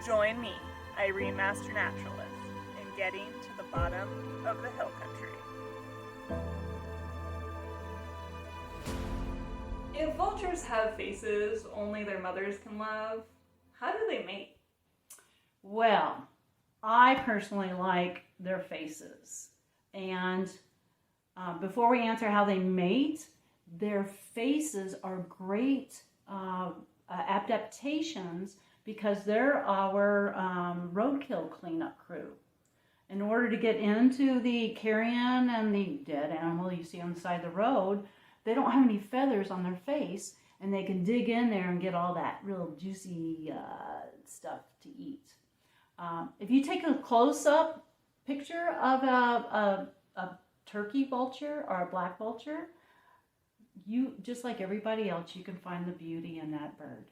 Join me, Irene Master Naturalist, in getting to the bottom of the hill country. If vultures have faces only their mothers can love, how do they mate? Well, I personally like their faces. And before we answer how they mate, their faces are great adaptations because they're our roadkill cleanup crew. In order to get into the carrion and the dead animal you see on the side of the road, they don't have any feathers on their face, and they can dig in there and get all that real juicy stuff to eat. If you take a close-up picture of a turkey vulture or a black vulture, you, just like everybody else, you can find the beauty in that bird.